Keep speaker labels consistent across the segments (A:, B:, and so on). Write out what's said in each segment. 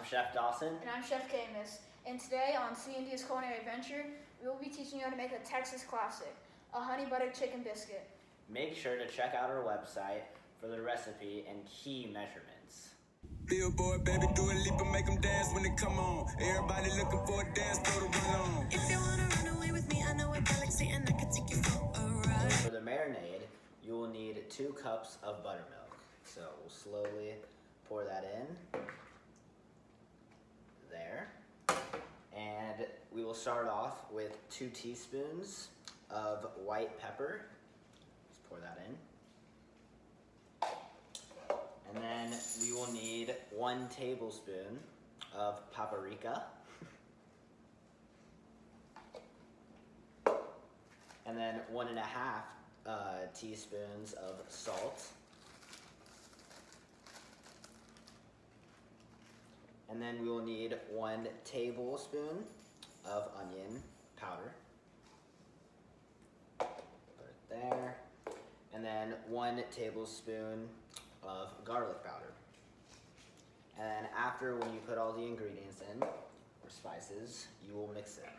A: Chef Dawson.
B: And I'm Chef Camus. And today on C&D's Culinary Adventure, we will be teaching you how to make a Texas classic, a honey butter chicken biscuit.
A: Make sure to check out our website for the recipe and key measurements.
C: Billboard, baby, do a leap and make them dance when they come on. Everybody looking for a dance, throw the run on. If you wanna run away with me, I know a galaxy and I can take you for a ride.
A: For the marinade, you will need 2 cups of buttermilk. So we'll slowly pour that in. There. And we will start off with 2 teaspoons of white pepper. Let's pour that in. And then we will need 1 tablespoon of paprika. And then 1.5 teaspoons of salt. And then we will need 1 tablespoon of onion powder. Put it there. And then 1 tablespoon of garlic powder. And then after, when you put all the ingredients in, or spices, you will mix it.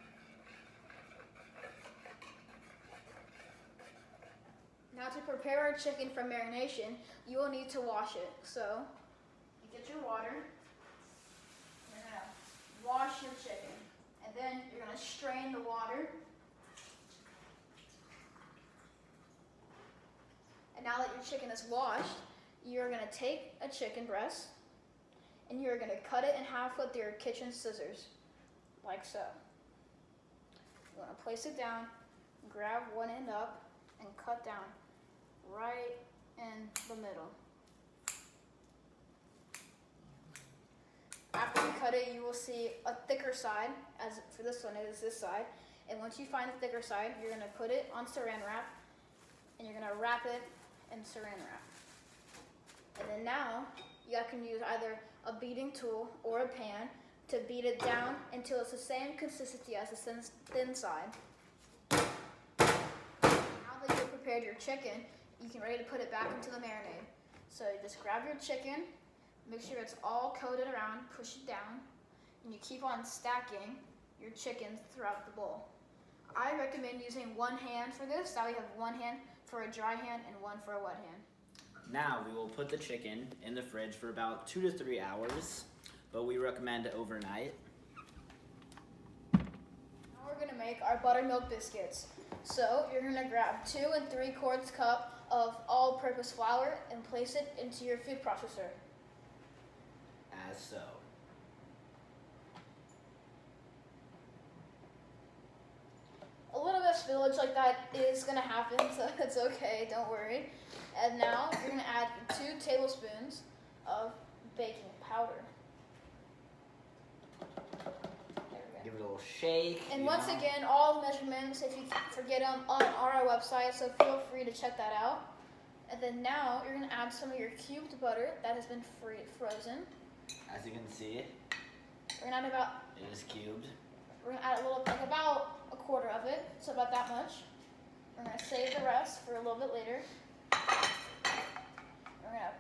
B: Now to prepare our chicken for marination, you will need to wash it. So, you get your water, you're gonna wash your chicken, and then you're gonna strain the water. And now that your chicken is washed, you're gonna take a chicken breast, and you're gonna cut it in half with your kitchen scissors, like so. You wanna place it down, grab one end up, and cut down right in the middle. After you cut it, you will see a thicker side, as for this one, it is this side. And once you find the thicker side, you're gonna put it on saran wrap, and you're gonna wrap it in saran wrap. And then now, you can use either a beating tool or a pan to beat it down until it's the same consistency as the thin side. Now that you've prepared your chicken, you can ready to put it back into the marinade. So you just grab your chicken, make sure it's all coated around, push it down, and you keep on stacking your chickens throughout the bowl. I recommend using one hand for this. That way you have one hand for a dry hand and one for a wet hand.
A: Now we will put the chicken in the fridge for about 2 to 3 hours, but we recommend overnight.
B: Now we're gonna make our buttermilk biscuits. So you're gonna grab 2 3/4 cup of all-purpose flour and place it into your food processor.
A: As so.
B: A little bit of spillage like that is gonna happen, so it's okay, don't worry. And now you're gonna add 2 tablespoons of baking powder. There we go.
A: Give it a little shake.
B: And once again, all the measurements, if you forget them, are on our website, so feel free to check that out. And then now you're gonna add some of your cubed butter that has been frozen.
A: As you can see,
B: We're gonna add about
A: it is cubed.
B: We're gonna add a little, like about 1/4 of it, so about that much. We're gonna save the rest for a little bit later. We're gonna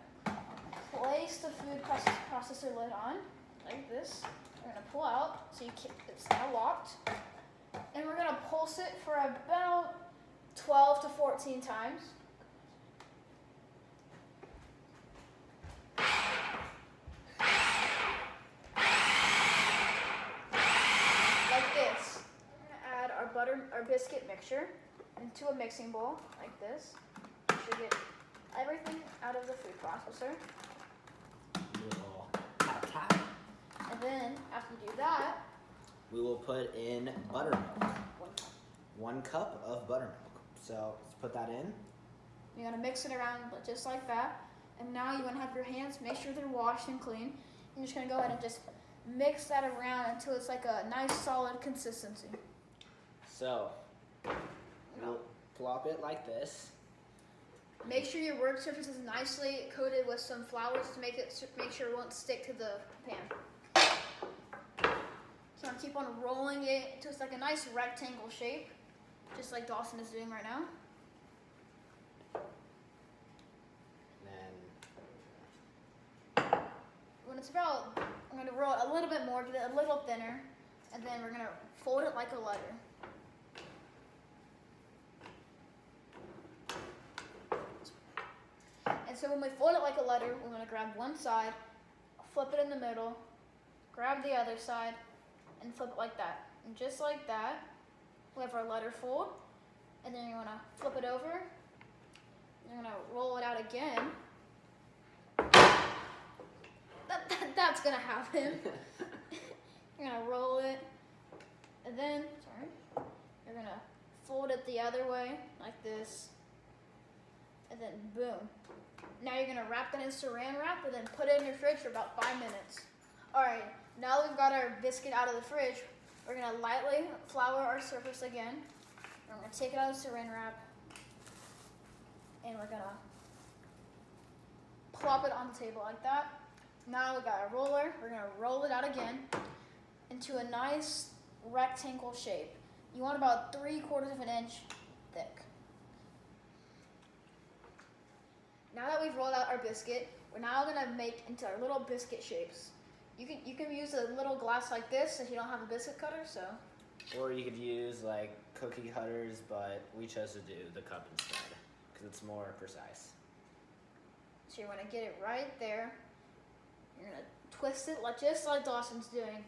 B: place the food processor lid on, like this. We're gonna pull out, so it's now locked. And we're gonna pulse it for about 12 to 14 times. Our biscuit mixture into a mixing bowl like this. You should get everything out of the food processor.
A: Little tap.
B: And then after you do that,
A: We will put in buttermilk.
B: 1 cup.
A: 1 cup of buttermilk. So let's put that in.
B: You're gonna mix it around just like that. And now you wanna have your hands, make sure they're washed and clean. You're just gonna go ahead and just mix that around until it's like a nice solid consistency.
A: So we'll plop it like this.
B: Make sure your work surface is nicely coated with some flour to make sure it won't stick to the pan. So I'm keep on rolling it until it's like a nice rectangle shape, just like Dawson is doing right now.
A: Then
B: When it's about I'm gonna roll it a little bit more, get it a little thinner, and then we're gonna fold it like a letter. And so when we fold it like a letter, we're gonna grab one side, flip it in the middle, grab the other side, and flip it like that. And just like that, we have our letter fold. And then you're gonna flip it over. You're gonna roll it out again. That's gonna happen. You're gonna roll it, and then, you're gonna fold it the other way, like this, and then boom. Now you're gonna wrap it in saran wrap and then put it in your fridge for about 5 minutes. All right, now that we've got our biscuit out of the fridge, we're gonna lightly flour our surface again. We're gonna take it out of the saran wrap, and we're gonna plop it on the table like that. Now we got a roller. We're gonna roll it out again into a nice rectangle shape. You want about 3/4 of an inch thick. Now that we've rolled out our biscuit, we're now gonna make into our little biscuit shapes. You can use a little glass like this if you don't have a biscuit cutter. So.
A: Or you could use like cookie cutters, but we chose to do the cup instead because it's more precise.
B: So you're gonna get it right there. You're gonna twist it just like Dawson's doing,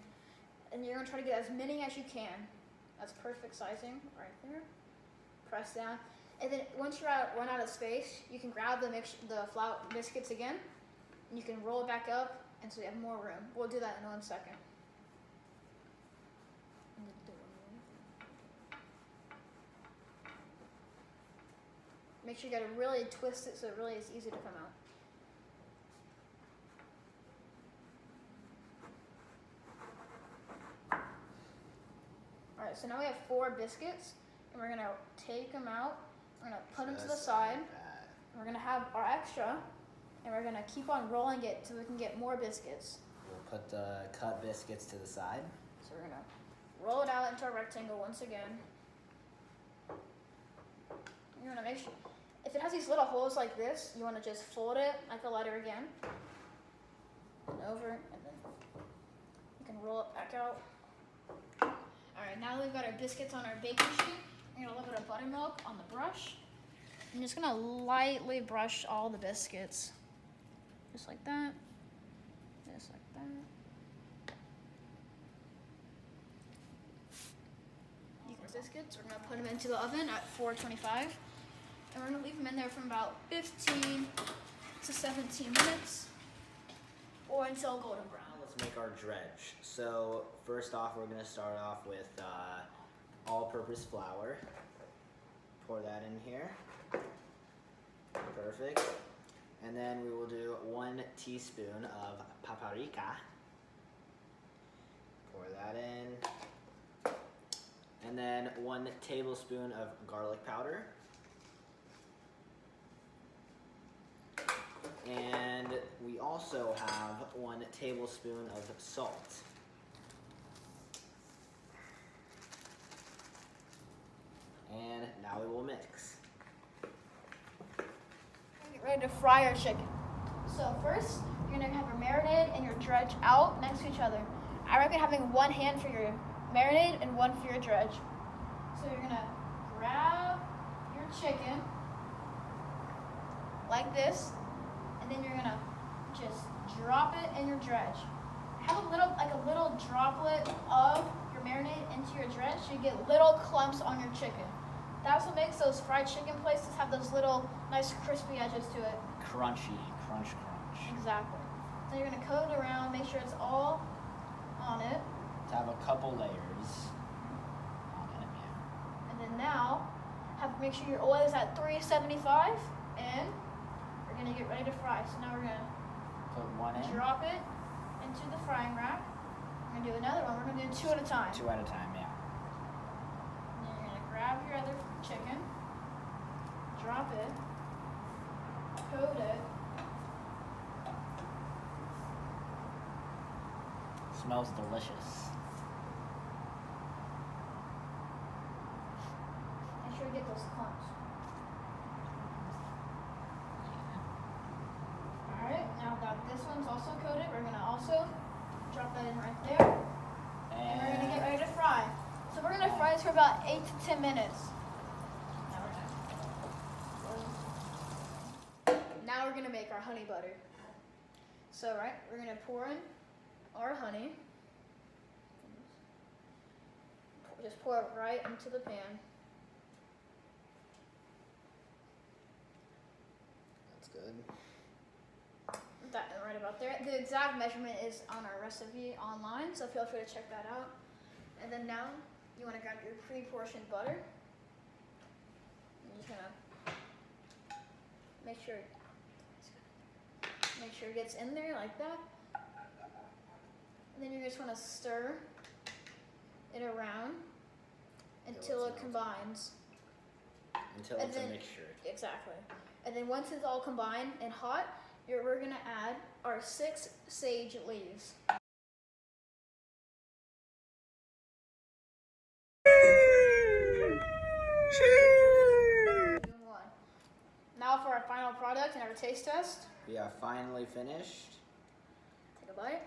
B: and you're gonna try to get as many as you can. That's perfect sizing right there. Press down, and then once you run out of space, you can grab the flour biscuits again, and you can roll it back up, and so you have more room. We'll do that in 1 second. Make sure you gotta really twist it so it really is easy to come out. Alright, so now we have 4 biscuits, and we're gonna take them out, we're gonna put them to the side, we're gonna have our extra, and we're gonna keep on rolling it till we can get more biscuits.
A: We'll put the cut biscuits to the side.
B: So we're gonna roll it out into a rectangle once again. You're gonna make sure, if it has these little holes like this, you wanna just fold it like a letter again, and over, and then you can roll it back out. Alright, now that we've got our biscuits on our baking sheet, we're gonna look at our buttermilk on the brush. I'm just gonna lightly brush all the biscuits. Just like that. Just like that. Biscuits, we're gonna put them into the oven at 425. And we're gonna leave them in there from about 15 to 17 minutes or until golden brown.
A: Let's make our dredge. So first off, we're gonna start off with all-purpose flour. Pour that in here. Perfect. And then we will do 1 teaspoon of paprika. Pour that in. And then 1 tablespoon of garlic powder. And we also have 1 tablespoon of salt. And now we will mix.
B: Get ready to fry our chicken. So first, you're gonna have your marinade and your dredge out next to each other. I recommend having 1 hand for your marinade and 1 for your dredge. So you're gonna grab your chicken like this, and then you're gonna just drop it in your dredge. Have a little droplet of your marinade into your dredge so you get little clumps on your chicken. That's what makes those fried chicken places have those little nice crispy edges to it.
A: Crunchy, crunch, crunch.
B: Exactly. So you're gonna coat it around, make sure it's all on it.
A: To have a couple layers on it, yeah.
B: And then now, make sure your oil is at 375, and we're gonna get ready to fry. So now we're gonna
A: Put 1 in.
B: drop it into the frying rack. We're gonna do another one. We're gonna do 2 at a time.
A: 2 at a time, yeah.
B: And then you're gonna grab your other chicken, drop it, coat it.
A: Smells delicious.
B: Make sure you get those clumps. Alright, now that this one's also coated, we're gonna also drop Put it right there. And we're gonna get ready to fry. So we're gonna fry this for about 8 to 10 minutes. Now we're gonna make our honey butter. So we're gonna pour in our honey. Just pour it right into the pan.
A: That's good.
B: That right about there. The exact measurement is on our recipe online, so feel free to check that out. And then now you want to grab your pre-portioned butter. You're just gonna make sure it gets in there like that. And then you just want to stir it around until it combines.
A: Until it's a mixture.
B: Exactly. And then once it's all combined and hot, we're gonna add our 6 sage leaves. Now for our final product and our taste test.
A: We are finally finished.
B: Take a bite.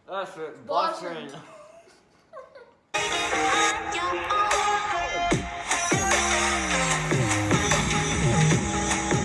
A: That's it.
B: Boston.
A: Boston.